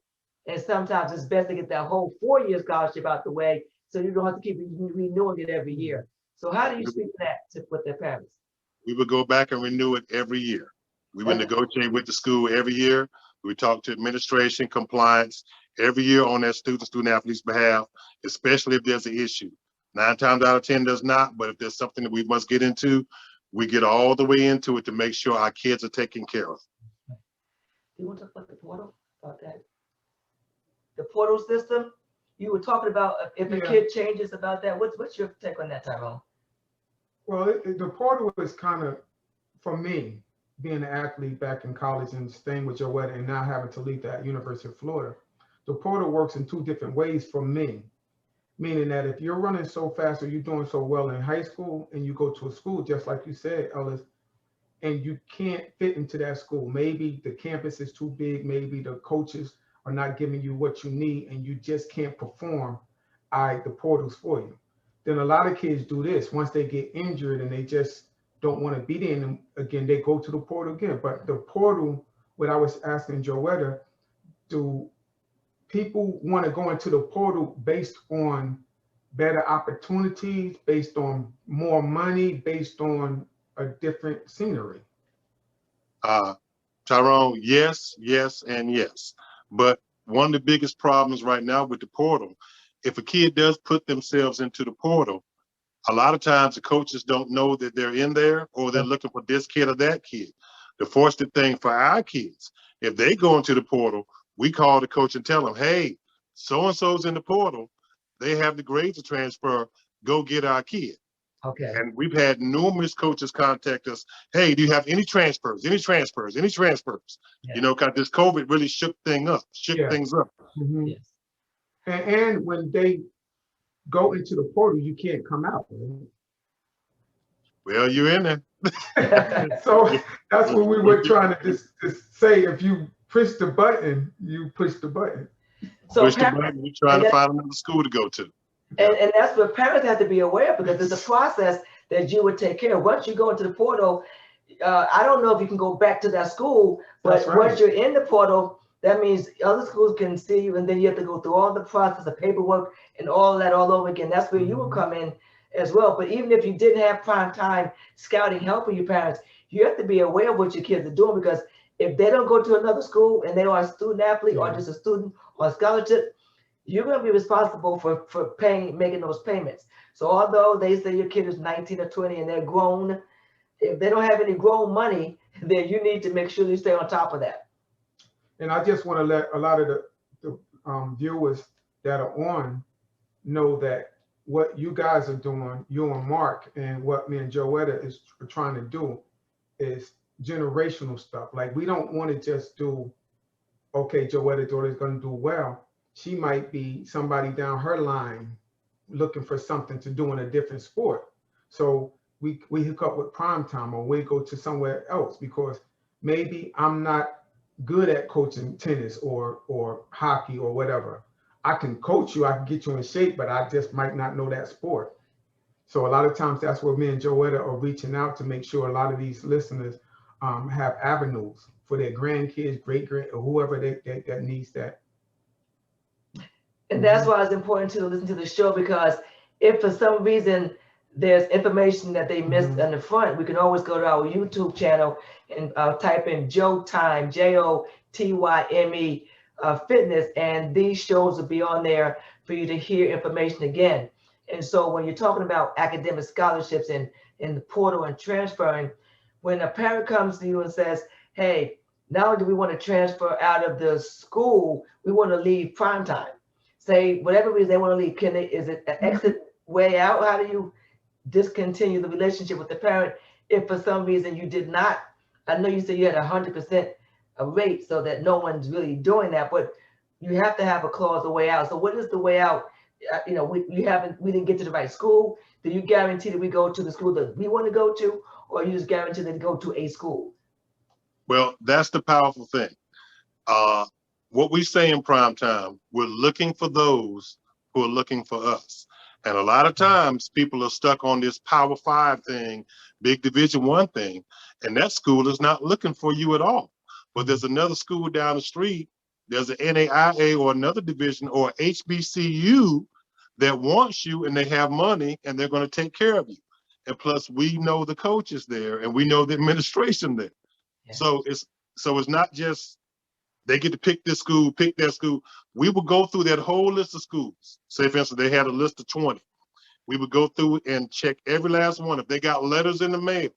And sometimes it's best to get that whole 4 year scholarship out the way, so you don't have to keep renewing it every year. So how do you speak to that with their parents? We would go back and renew it every year. We would negotiate with the school every year. We would talk to administration, compliance, every year on that student athlete's behalf, especially if there's an issue. 9 times out of 10 does not, but if there's something that we must get into, we get all the way into it to make sure our kids are taken care of. Do you want to talk about the portal, about that? The portal system, you were talking about if a kid changes about that. What's your take on that, Tyrone? Well, the portal is kind of, for me, being an athlete back in college and staying with Joetta and now having Talitha at University of Florida, the portal works in 2 different ways for me. Meaning that if you're running so fast or you're doing so well in high school and you go to a school, just like you said, Ellis, and you can't fit into that school, maybe the campus is too big, maybe the coaches are not giving you what you need and you just can't perform, the portal's for you. Then a lot of kids do this. Once they get injured and they just don't want to be there and again, they go to the portal again. But the portal, what I was asking Joetta, do people want to go into the portal based on better opportunities, based on more money, based on a different scenery? Tyrone, yes, and yes. But one of the biggest problems right now with the portal, if a kid does put themselves into the portal, a lot of times the coaches don't know that they're in there, or they're looking for this kid or that kid. The fortunate thing for our kids, if they go into the portal, we call the coach and tell them, hey, so-and-so's in the portal. They have the grades to transfer. Go get our kid. Okay. And we've had numerous coaches contact us. Hey, do you have any transfers? Any transfers? Any transfers? Yeah. You know, because this COVID really shook things up. Mm-hmm. Yes. And when they go into the portal, you can't come out. Right? Well, you're in there. So that's what we were trying to just say. If you push the button, you push the button. So Push the button, we're trying to find another school to go to. And that's what parents have to be aware of, because it's a process that you would take care of. Once you go into the portal, I don't know if you can go back to that school, but once you're in the portal, that means other schools can see you, and then you have to go through all the process of paperwork and all that all over again. That's where you will come in as well. But even if you didn't have prime time scouting helping your parents, you have to be aware of what your kids are doing, because if they don't go to another school and they are a student athlete or just a student on scholarship, you're going to be responsible for making those payments. So although they say your kid is 19 or 20 and they're grown, if they don't have any grown money, then you need to make sure you stay on top of that. And I just want to let a lot of the viewers that are on know that what you guys are doing, you and Mark, and what me and Joetta is trying to do is generational stuff. Like, we don't want to just do, okay, Joetta's daughter is going to do well. She might be somebody down her line looking for something to do in a different sport. So we hook up with prime time, or we go to somewhere else, because maybe I'm not good at coaching tennis or hockey or whatever. I can coach you, I can get you in shape, but I just might not know that sport. So a lot of times that's where me and Joetta are reaching out to make sure a lot of these listeners have avenues for their grandkids, great-grand, or whoever that needs that. And that's why it's important to listen to the show, because if for some reason there's information that they missed on the front, we can always go to our YouTube channel and type in JoTyme, JoTyme Fitness, and these shows will be on there for you to hear information again. And so when you're talking about academic scholarships and in the portal and transferring, when a parent comes to you and says, hey, not only do we want to transfer out of the school, we want to leave prime time. Say whatever reason they want to leave, is it an exit way out? How do you discontinue the relationship with the parent if for some reason you did not? I know you said you had 100% a rate, so that no one's really doing that, but you have to have a clause, a way out. So what is the way out? We didn't get to the right school. Do you guarantee that we go to the school that we want to go to, or you just guarantee that we go to a school? Well, that's the powerful thing. What we say in prime time, we're looking for those who are looking for us. And a lot of times people are stuck on this Power 5 thing, big Division I thing, and that school is not looking for you at all. But there's another school down the street, there's an NAIA or another division or HBCU that wants you, and they have money and they're going to take care of you. And plus we know the coaches there and we know the administration there. Yeah. So it's not just they get to pick this school, pick that school. We would go through that whole list of schools. Say, for instance, they had a list of 20. We would go through and check every last one. If they got letters in the mail,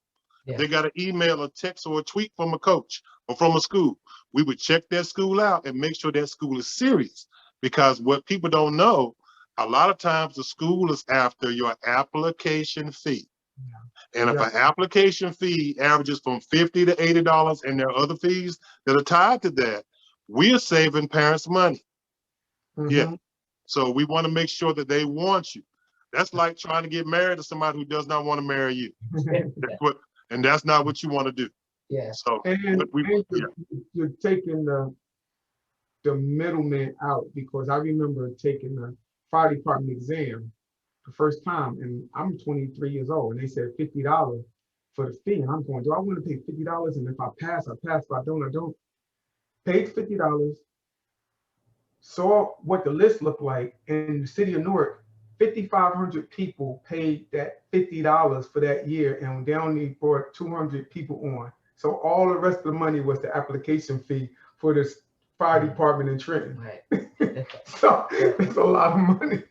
if they got an email, a text, or a tweet from a coach or from a school, we would check that school out and make sure that school is serious. Because what people don't know, a lot of times the school is after your application fee. And if an application fee averages from $50 to $80, and there are other fees that are tied to that, we are saving parents money. Yeah. So we want to make sure that they want you. That's like trying to get married to somebody who does not want to marry you. And that's not what you want to do. Yeah. So you're taking the middleman out, because I remember taking the fire department exam the first time, and I'm 23 years old, and they said $50 for the fee, and I'm going, do I want to pay $50? And if I pass, I pass. If I don't, I don't. Paid $50, saw what the list looked like in the city of Newark. 5,500 people paid that $50 for that year, and they only brought 200 people on. So all the rest of the money was the application fee for this fire department in Trenton. Right. So it's a lot of money.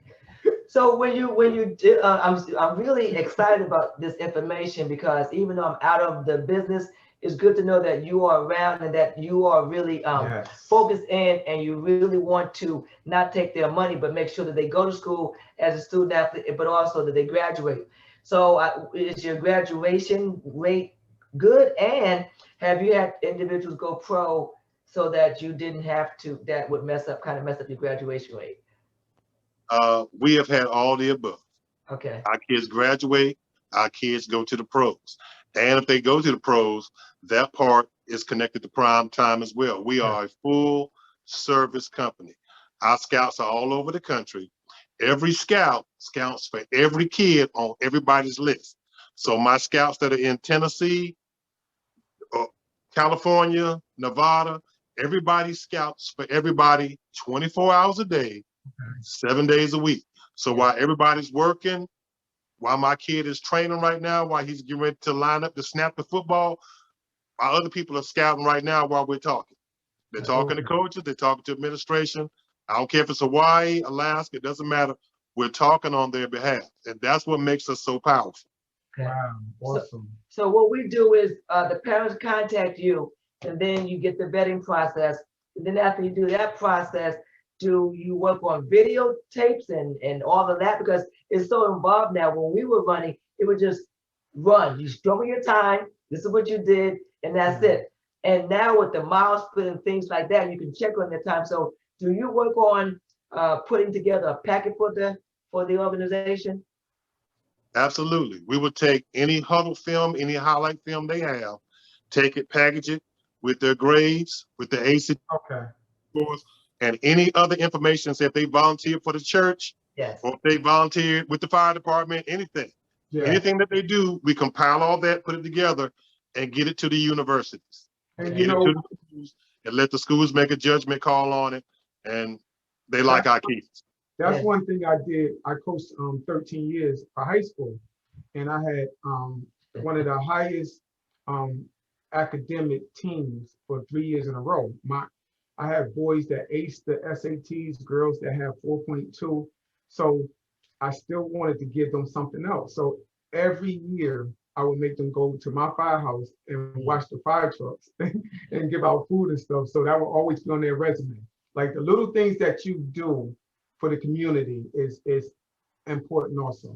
So when you did, I'm really excited about this information, because even though I'm out of the business, it's good to know that you are around and that you are really focused in, and you really want to not take their money, but make sure that they go to school as a student athlete, but also that they graduate. So is your graduation rate good? And have you had individuals go pro so that you didn't have to, that would mess up your graduation rate? We have had all the above. Okay. Our kids graduate, our kids go to the pros. And if they go to the pros, that part is connected to prime time as well. We are a full service company. Our scouts are all over the country. Every scout scouts for every kid on everybody's list. So my scouts that are in Tennessee, California, Nevada, everybody scouts for everybody 24 hours a day, 7 days a week. So while everybody's working, while my kid is training right now, while he's getting ready to line up to snap the football, our other people are scouting right now while we're talking. They're talking to coaches, they're talking to administration. I don't care if it's Hawaii, Alaska, it doesn't matter. We're talking on their behalf. And that's what makes us so powerful. Okay. Wow, awesome. So what we do is the parents contact you, and then you get the vetting process. And then after you do that process, do you work on videotapes and all of that? Because it's so involved now. When we were running, it would just run. You show me your time. This is what you did, and that's it. And now with the mile split and things like that, you can check on their time. So do you work on putting together a packet for the organization? Absolutely. We would take any huddle film, any highlight film they have, take it, package it with their grades, with the AC scores, and any other information. Say if they volunteered for the church, or if they volunteered with the fire department, anything. Anything that they do, we compile all that, put it together, and get it to the universities. And get it to the schools, and let the schools make a judgment call on it, and they like our kids. That's one thing I did. I coached 13 years for high school, and I had one of the highest academic teams for 3 years in a row. I had boys that aced the SATs, girls that have 4.2. So I still wanted to give them something else. So every year I would make them go to my firehouse and watch the fire trucks and give out food and stuff. So that will always be on their resume. Like the little things that you do for the community is important also.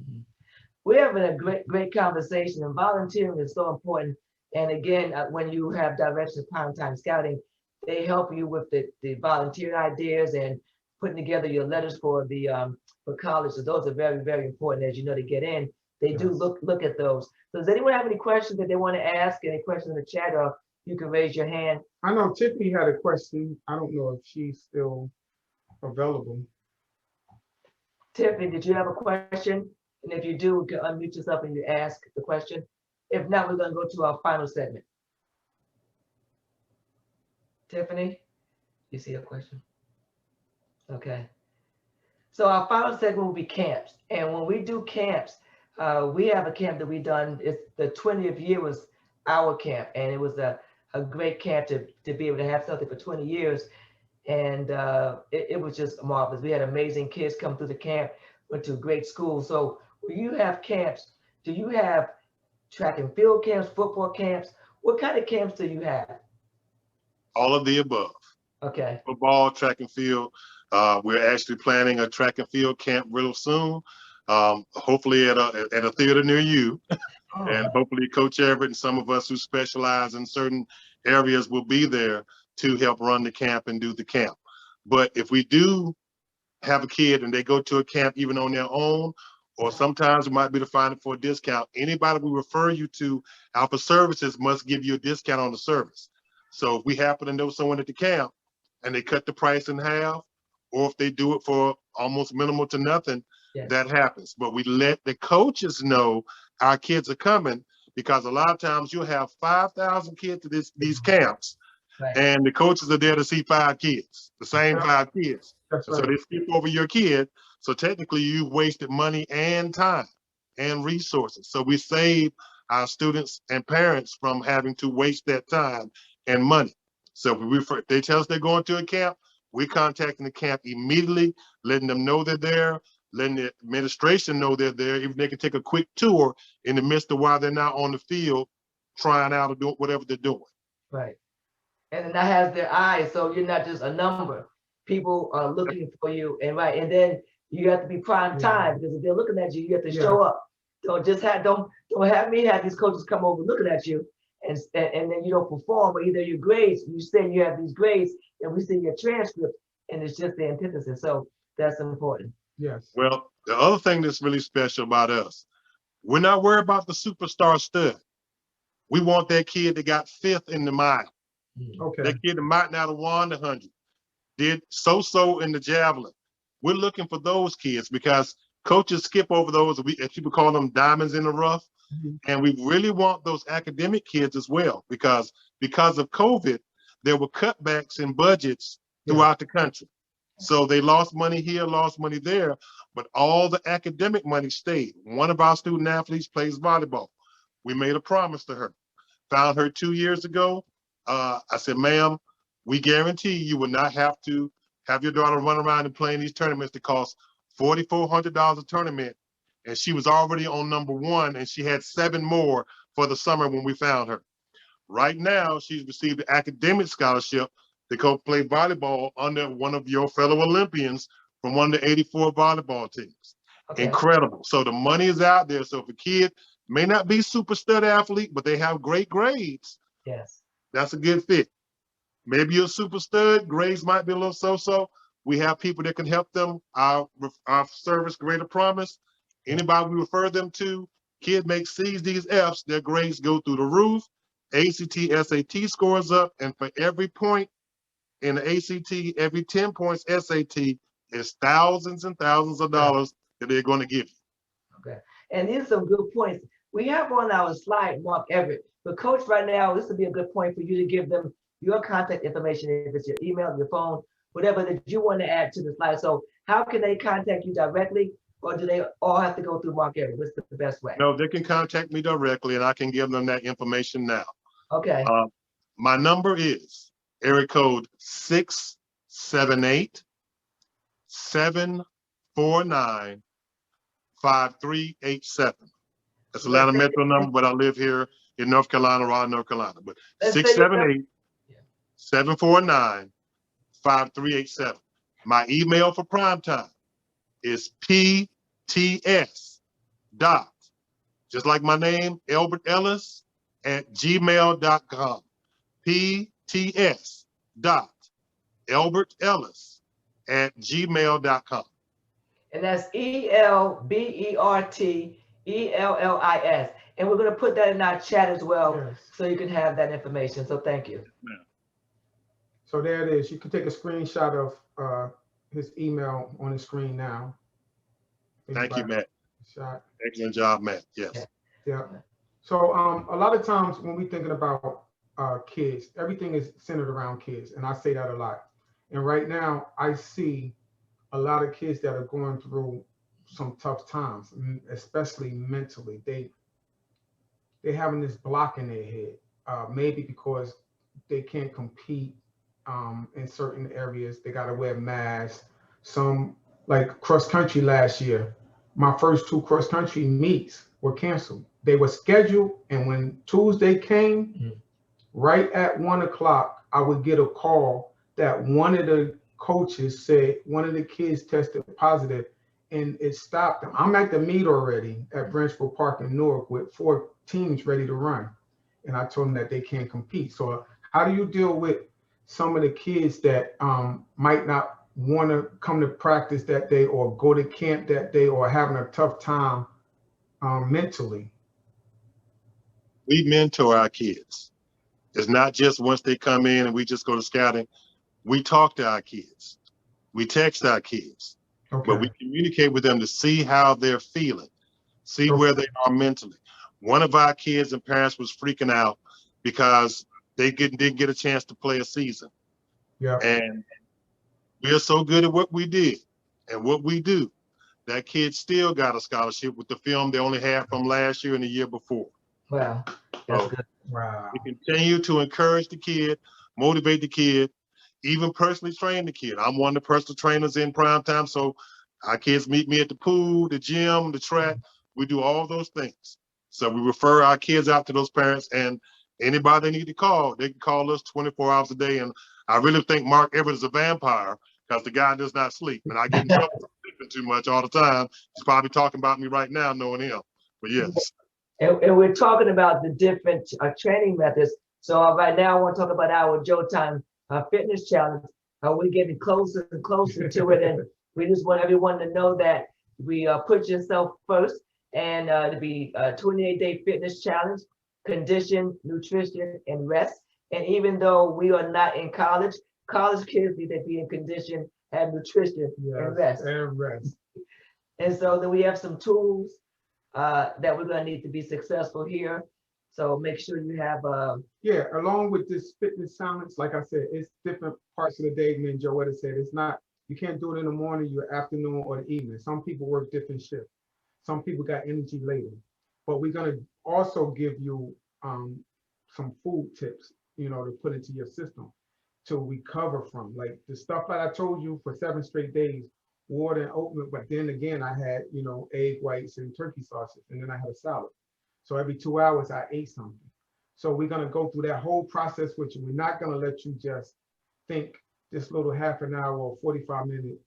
We're having a great conversation, and volunteering is so important. And again, when you have Directions Primetime Scouting, they help you with the volunteer ideas and putting together your letters for the for college. So those are very, very important, as you know, to get in. They do look at those. So does anyone have any questions that they want to ask? Any questions in the chat, or you can raise your hand. I know Tiffany had a question. I don't know if she's still available. Tiffany, did you have a question? And if you do, you can unmute yourself and you ask the question. If not, we're going to go to our final segment. Tiffany, you see a question? Okay. So our final segment will be camps. And when we do camps, we have a camp that we done. It's the 20th year was our camp, and it was a great camp to be able to have something for 20 years. And it was just marvelous. We had amazing kids come through the camp, went to great schools. So when you have camps, do you have track and field camps, football camps? What kind of camps do you have? All of the above. Okay. Football, track and field. We're actually planning a track and field camp real soon. Hopefully at a theater near you. And hopefully Coach Everett and some of us who specialize in certain areas will be there to help run the camp and do the camp. But if we do have a kid and they go to a camp even on their own, or sometimes it might be to find it for a discount, anybody we refer you to, Alpha Services must give you a discount on the service. So if we happen to know someone at the camp and they cut the price in half, or if they do it for almost minimal to nothing, that happens. But we let the coaches know our kids are coming, because a lot of times you'll have 5,000 kids to these camps, and the coaches are there to see 5 kids, the same 5 kids. So they skip over your kid. So technically you've wasted money and time and resources. So we save our students and parents from having to waste that time and money. So if they tell us they're going to a camp, we're contacting the camp immediately, letting them know they're there, letting the administration know they're there. Even they can take a quick tour in the midst of while they're not on the field trying out or doing whatever they're doing. Right. And then that has their eyes, so you're not just a number. People are looking for you, and then you have to be prime time, because if they're looking at you, you have to show up. Don't have me have these coaches come over looking at you, and then you don't perform, or either your grades, you say you have these grades, and we see your transcript, and it's just the antithesis. So that's important. Yes. Well, the other thing that's really special about us, we're not worried about the superstar stud. We want that kid that got 5th in the mile. Okay. That kid that might not have won the 100, did so in the javelin. We're looking for those kids, because coaches skip over those, as people call them, diamonds in the rough. And we really want those academic kids as well, because of COVID, there were cutbacks in budgets throughout the country. So they lost money here, lost money there, but all the academic money stayed. One of our student athletes plays volleyball. We made a promise to her. Found her 2 years ago. I said, ma'am, we guarantee you will not have to have your daughter run around and play in these tournaments that cost $4,400 a tournament. And she was already on number 1, and she had 7 more for the summer when we found her. Right now, she's received an academic scholarship to go play volleyball under one of your fellow Olympians from one of the 84 volleyball teams. Okay. Incredible. So the money is out there. So if a kid may not be super stud athlete, but they have great grades, Yes. that's a good fit. Maybe you're a super stud, grades might be a little so-so. We have people that can help them. Our service, Greater Promise, anybody we refer them to, kid makes C's, D's, F's, their grades go through the roof. ACT, SAT scores up, and for every point in the ACT, every 10 points SAT is thousands and thousands of dollars that they're going to give you. Okay. And these are some good points. We have on our slide, Mark Everett, but Coach, right now, this would be a good point for you to give them your contact information, if it's your email, your phone, whatever that you want to add to the slide. So how can they contact you directly, or do they all have to go through Mark Everett? What's the best way? No, they can contact me directly, and I can give them that information now. Okay. My number is area code 678-749-5387. That's Atlanta Metro number, but I live here in North Carolina, Raleigh, North Carolina. But 678-749-5387. My email for prime time is PTS dot, just like my name, Elbert Ellis, @gmail.com. PTS dot Elbert Ellis @gmail.com. And that's ELBERTELLIS. And we're going to put that in our chat as well, Yes. so you can have that information. So thank you. So there it is. You can take a screenshot of his email on the screen now. Thank you, Matt. Shot. Excellent job, Matt. Yes. Yeah. So a lot of times when we're thinking about kids, everything is centered around kids, and I say that a lot. And right now, I see a lot of kids that are going through some tough times, especially mentally. They having this block in their head, maybe because they can't compete in certain areas. They got to wear masks. Some, like cross country last year, my first 2 cross country meets were canceled. They were scheduled, and when Tuesday came, right at 1 o'clock, I would get a call that one of the coaches said one of the kids tested positive, and it stopped them. I'm at the meet already at Branchville Park in Newark with 4 teams ready to run, and I told them that they can't compete. So how do you deal with some of the kids that might not want to come to practice that day or go to camp that day or having a tough time mentally? We mentor our kids. It's not just once they come in and we just go to scouting. We talk to our kids. We text our kids. Okay. But we communicate with them to see how they're feeling, see where they are mentally. One of our kids and parents was freaking out because they didn't get a chance to play a season. Yeah. And we are so good at what we did and what we do. That kid still got a scholarship with the film they only had from last year and the year before. Wow. That's good. Wow. We continue to encourage the kid, motivate the kid, even personally train the kid. I'm one of the personal trainers in prime time, so our kids meet me at the pool, the gym, the track. We do all those things. So we refer our kids out to those parents, and anybody they need to call, they can call us 24 hours a day. And I really think Mark Everett is a vampire because the guy does not sleep. And I get in trouble for sleeping too much all the time. He's probably talking about me right now, knowing him. But yes. And we're talking about the different training methods. So right now, I want to talk about our JoTyme Fitness Challenge. We're getting closer and closer to it. And we just want everyone to know that we put yourself first. And it'll be a 28-day fitness challenge, condition, nutrition, and rest. And even though we are not in college kids need to be in condition, have nutrition, and rest. And rest. And so then we have some tools that we're going to need to be successful here. So make sure you have Yeah, along with this fitness challenge, like I said, it's different parts of the day. Me and Joetta said, it's not, you can't do it in the morning, your afternoon, or the evening. Some people work different shifts. Some people got energy later. But we're gonna also give you some food tips, you know, to put into your system to recover from. Like the stuff that I told you for 7 straight days, water and oatmeal, but then again, I had, you know, egg whites and turkey sausage, and then I had a salad. So every 2 hours I ate something. So we're gonna go through that whole process with you. We're not gonna let you just think this little half an hour or 45-minute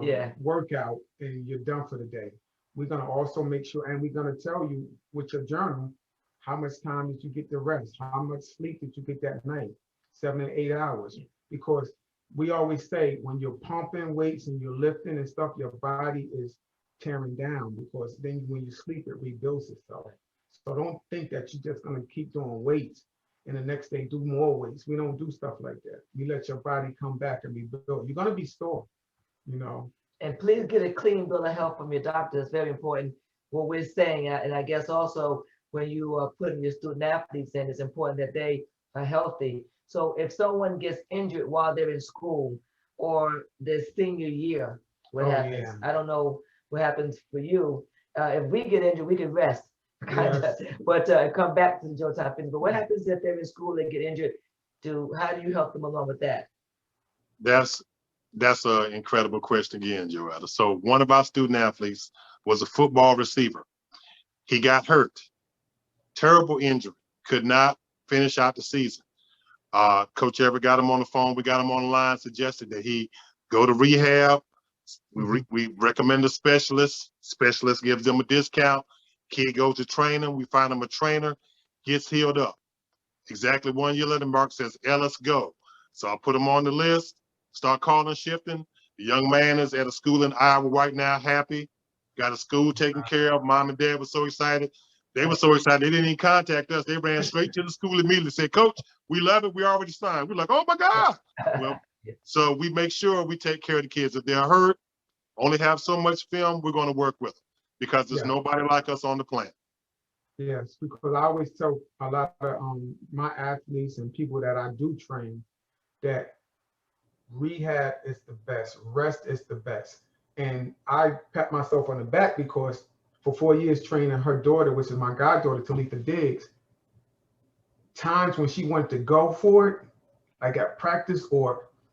Yeah. workout and you're done for the day. We're gonna also make sure, and we're gonna tell you with your journal, how much time did you get to rest? How much sleep did you get that night? 7 and 8 hours. Because we always say when you're pumping weights and you're lifting and stuff, your body is tearing down, because then when you sleep, it rebuilds itself. So don't think that you're just gonna keep doing weights and the next day do more weights. We don't do stuff like that. We let your body come back and rebuild. You're gonna be sore, you know. And please get a clean bill of health from your doctor. It's very important what we're saying. And I guess also when you are putting your student athletes in, it's important that they are healthy. So if someone gets injured while they're in school or their senior year, what Oh, happens? yeah. I don't know what happens for you. If we get injured, we can rest, kinda, Yes. but come back to the JoTyme Fitness. But what happens if they're in school and get injured? How do you help them along with that? That's an incredible question again, Joetta. So one of our student athletes was a football receiver. He got hurt, terrible injury, could not finish out the season. Coach Everett got him on the phone. We got him on the line, suggested that he go to rehab. We recommend a specialist. Specialist gives them a discount. Kid goes to training. We find him a trainer, gets healed up. Exactly 1 year later, Mark says, Ellis, go. So I put him on the list, start calling, shifting. The young man is at a school in Iowa right now, happy. Got a school taken care of. Mom and dad were so excited. They were so excited, they didn't even contact us. They ran straight to the school immediately, said, Coach, we love it. We already signed. We're like, oh my God. Well, so we make sure we take care of the kids. If they're hurt, only have so much film, we're going to work with them, because there's nobody like us on the planet. Yes, because I always tell a lot of my athletes and people that I do train that rehab is the best, rest is the best. And I pat myself on the back because for 4 years training her daughter, which is my goddaughter, Talitha Diggs, times when she wanted to go for it, like at practice,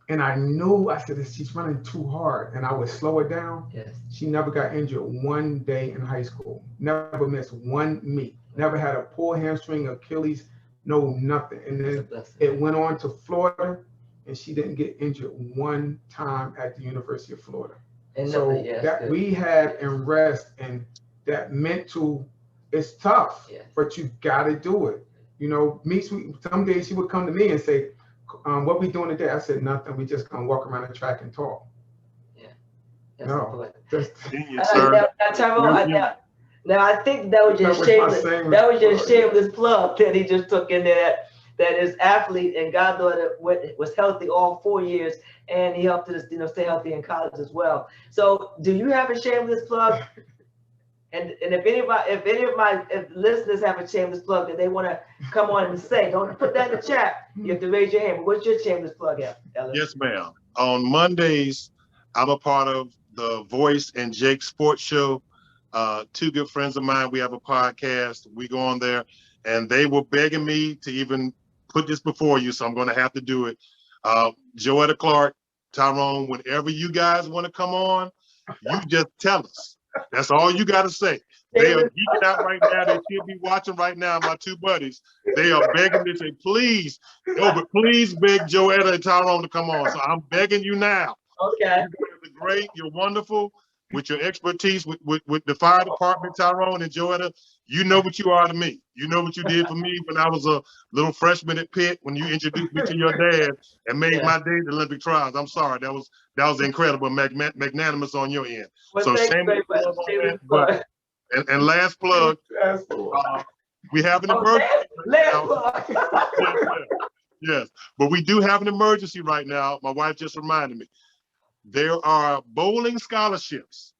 and I knew, I said, she's running too hard, and I would slow her down. Yes. She never got injured one day in high school, never missed one meet, never had a pulled hamstring, Achilles, no, nothing. And then it went on to Florida, and she didn't get injured one time at the University of Florida. And so that rehab and rest and that mental, it's tough, but you gotta do it. You know, some days she would come to me and say, what we doing today? I said, nothing. We just gonna walk around the track and talk. Yeah. No. Tyrone, now I think that was just shameless. That was just shameless plug that he just took in there. That his athlete and goddaughter was healthy all 4 years, and he helped us, stay healthy in college as well. So, do you have a shameless plug? And if any of my listeners have a shameless plug that they want to come on and say, don't put that in the chat. You have to raise your hand. But what's your shameless plug, Ellis? Yes, ma'am. On Mondays, I'm a part of the Voice and Jake Sports Show. 2 good friends of mine, we have a podcast. We go on there, and they were begging me to even put this before you, so I'm going to have to do it. Joetta Clark, Tyrone, whenever you guys want to come on, you just tell us. That's all you got to say. They are geeking out right now. They should be watching right now, my 2 buddies. They are begging me to say, please, Elbert, please beg Joetta and Tyrone to come on. So I'm begging you now. Okay. You guys are great. You're wonderful. With your expertise with the fire department, Tyrone and Joetta, you know what you are to me. You know what you did for me when I was a little freshman at Pitt, when you introduced me to your dad and made my day the Olympic trials. I'm sorry, that was incredible, magnanimous on your end. Well, so shameless plug. And last plug, we have an emergency. Last plug. Yes, but we do have an emergency right now. My wife just reminded me. There are bowling scholarships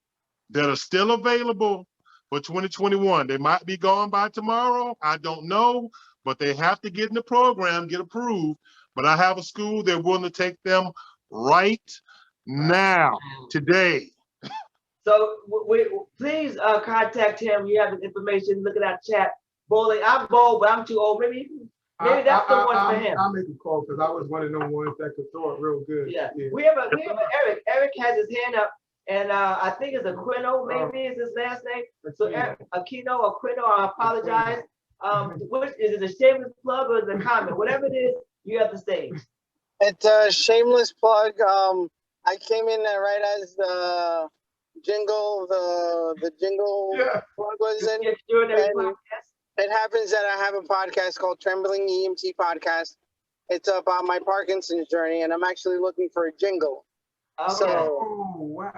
that are still available for 2021. They might be gone by tomorrow. I don't know, but they have to get in the program, get approved. But I have a school, they're willing to take them right now, today. So please contact him. You have his information. Look at that chat. Bowling. I'm bold, but I'm too old. Maybe that's the one for him. I'll make a call because I was one of them ones that could throw it real good. Yeah. We have Eric. Eric has his hand up, and I think it's Aquino, maybe is his last name. So Aquino or Aquino, I apologize. Which is it, a shameless plug or is it a comment? Whatever it is, you have the stage. It's a shameless plug. I came in there right as the jingle, the jingle plug was in. It happens that I have a podcast called Trembling EMT Podcast. It's about my Parkinson's journey, and I'm actually looking for a jingle. Okay. So, Oh, wow.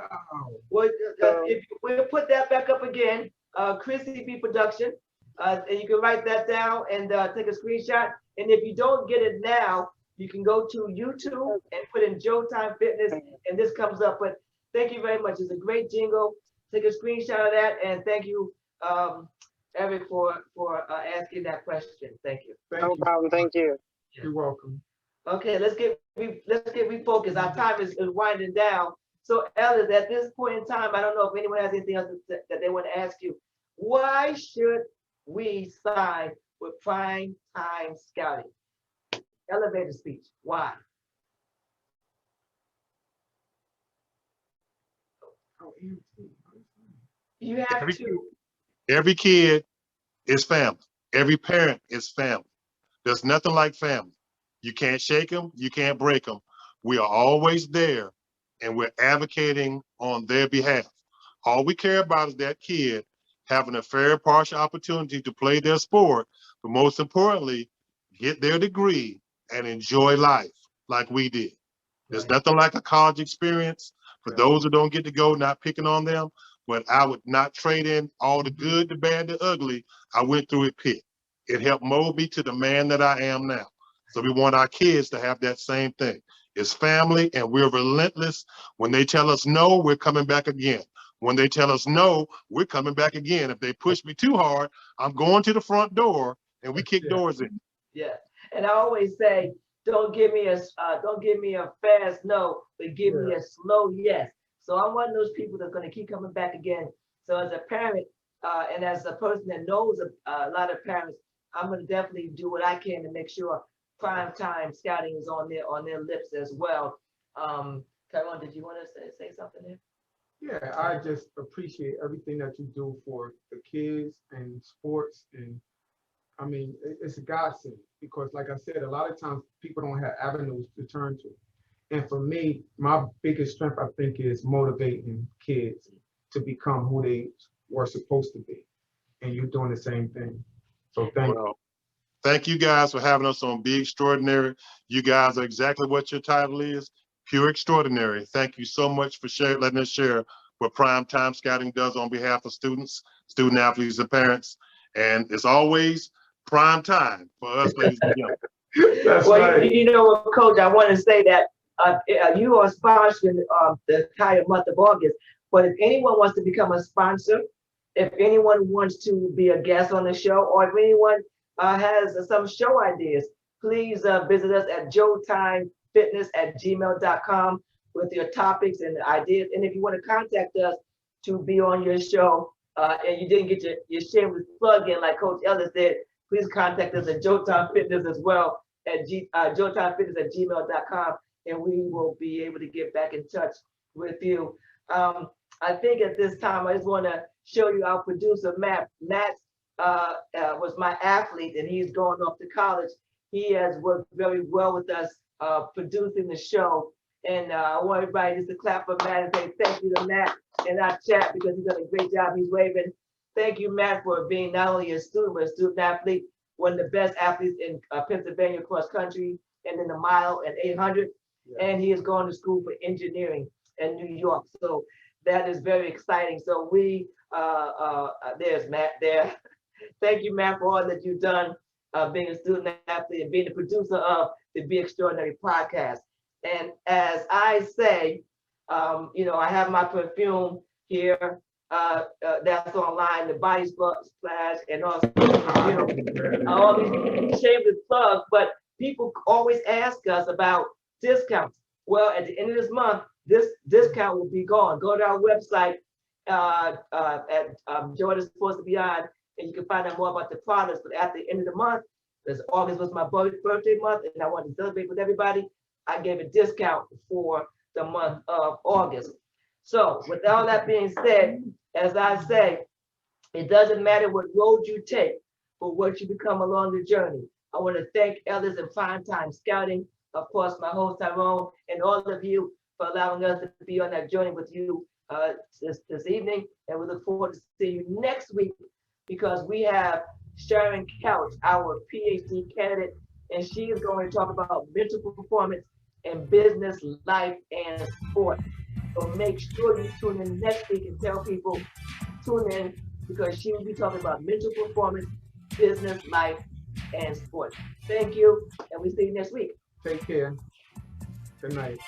Well, if we'll put that back up again, Crissie B Production, and you can write that down and take a screenshot. And if you don't get it now, you can go to YouTube and put in JoTyme Fitness, and this comes up. But thank you very much. It's a great jingle. Take a screenshot of that, and thank you, Eric, for asking that question. Thank you. no problem. Thank you. You're welcome. Okay, let's get refocused. Our time is winding down. So, Ellis, at this point in time, I don't know if anyone has anything else that they want to ask you. Why should we sign with Prime Time Scouting? Elevator speech. Why? You have to. Every kid is family. Every parent is family. There's nothing like family. You can't shake them. You can't break them. We are always there, and we're advocating on their behalf. All we care about is that kid having a fair, partial opportunity to play their sport, but most importantly, get their degree and enjoy life like we did. There's nothing like a college experience. For those who don't get to go, not picking on them, but I would not trade in all the good, the bad, the ugly. I went through it Pitt. It helped mold me to the man that I am now. So we want our kids to have that same thing. It's family, and we're relentless. When they tell us no, we're coming back again. When they tell us no, we're coming back again. If they push me too hard, I'm going to the front door, and we kick doors in. Yeah, and I always say, don't give me a fast no, but give me a slow yes. So I'm one of those people that's going to keep coming back again. So as a parent, and as a person that knows a lot of parents, I'm going to definitely do what I can to make sure Prime Time Scouting is on their lips as well. Tyrone, did you want to say something there? Yeah, I just appreciate everything that you do for the kids and sports. And I mean, it's a godsend because, like I said, a lot of times people don't have avenues to turn to. And for me, my biggest strength, I think, is motivating kids to become who they were supposed to be. And you're doing the same thing. So thank you. Thank you guys for having us on Be Extraordinary. You guys are exactly what your title is, Pure Extraordinary. Thank you so much for letting us share what Prime Time Scouting does on behalf of students, student athletes, and parents. And it's always prime time for us, ladies and gentlemen. That's well, right. you know what, Coach, I want to say that you are sponsoring the entire month of August, but if anyone wants to become a sponsor, if anyone wants to be a guest on the show, or if anyone has some show ideas, please visit us at JoTymeFitness@gmail.com with your topics and ideas. And if you want to contact us to be on your show, and you didn't get your shameless plug in like Coach Ellis did, please contact us at JoTyme Fitness as well at JoTymeFitness@gmail.com, and we will be able to get back in touch with you. I think at this time, I just want to show you our producer, Matt. Matt was my athlete, and he's going off to college. He has worked very well with us producing the show. And I want everybody just to clap for Matt and say thank you to Matt in our chat because he's done a great job. He's waving. Thank you, Matt, for being not only a student, but a student athlete, one of the best athletes in Pennsylvania cross country and in the mile and 800. Yeah. And he is going to school for engineering in New York. So that is very exciting. So there's Matt there. Thank you, Matt, for all that you've done, being a student athlete and being the producer of the Be Extraordinary podcast. And as I say, I have my perfume here, that's online, the body splash, and also, all these shameless plugs. But people always ask us about discounts. Well, at the end of this month, this discount will be gone. Go to our website at Joetta Sports and Beyond, and you can find out more about the products. But at the end of the month, because August was my birthday month, and I wanted to celebrate with everybody, I gave a discount for the month of August. So with all that being said, as I say, it doesn't matter what road you take, but what you become along the journey. I want to thank Ellis and Fine Time Scouting, of course, my host Tyrone, and all of you for allowing us to be on that journey with you this evening. And we look forward to seeing you next week, because we have Sharon Couch, our PhD candidate, and she is going to talk about mental performance in business, life, and sport. So make sure you tune in next week and tell people, tune in, because she will be talking about mental performance, business, life, and sport. Thank you, and we see you next week. Take care. Good night.